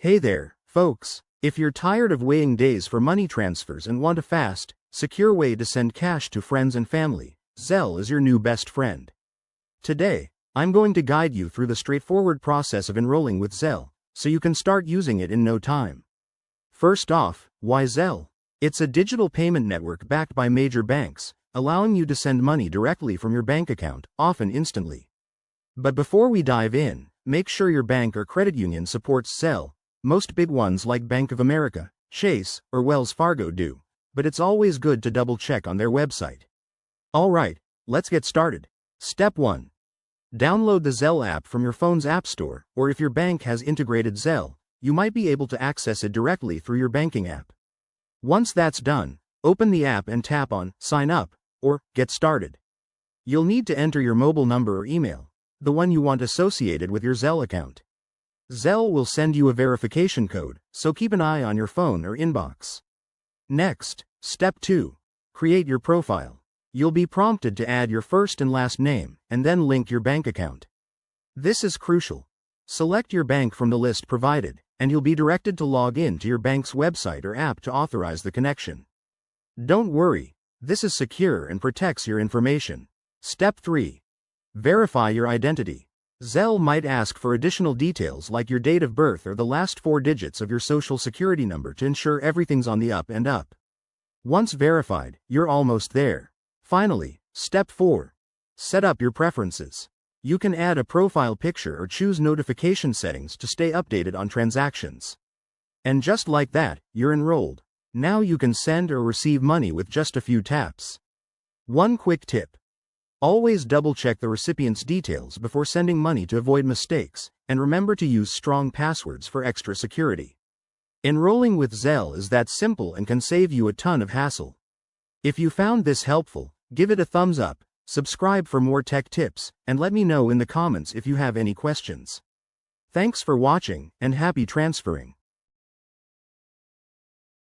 Hey there, folks. If you're tired of waiting days for money transfers and want a fast, secure way to send cash to friends and family, Zelle is your new best friend. Today, I'm going to guide you through the straightforward process of enrolling with Zelle, so you can start using it in no time. First off, why Zelle? It's a digital payment network backed by major banks, allowing you to send money directly from your bank account, often instantly. But before we dive in, make sure your bank or credit union supports Zelle. Most big ones like Bank of America, Chase, or Wells Fargo do, but it's always good to double check on their website. Alright, let's get started. Step 1. Download the Zelle app from your phone's app store, or if your bank has integrated Zelle, you might be able to access it directly through your banking app. Once that's done, open the app and tap on Sign Up, or Get Started. You'll need to enter your mobile number or email, the one you want associated with your Zelle account. Zelle will send you a verification code, so keep an eye on your phone or inbox. Next, Step 2. Create your profile. You'll be prompted to add your first and last name, and then link your bank account. This is crucial. Select your bank from the list provided, and you'll be directed to log in to your bank's website or app to authorize the connection. Don't worry, this is secure and protects your information. Step 3. Verify your identity. Zelle might ask for additional details like your date of birth or the last 4 digits of your social security number to ensure everything's on the up and up. Once verified, you're almost there. Finally, Step 4. Set up your preferences. You can add a profile picture or choose notification settings to stay updated on transactions. And just like that, you're enrolled. Now you can send or receive money with just a few taps. One quick tip. Always double-check the recipient's details before sending money to avoid mistakes, and remember to use strong passwords for extra security. Enrolling with Zelle is that simple and can save you a ton of hassle. If you found this helpful, give it a thumbs up, subscribe for more tech tips, and let me know in the comments if you have any questions. Thanks for watching, and happy transferring.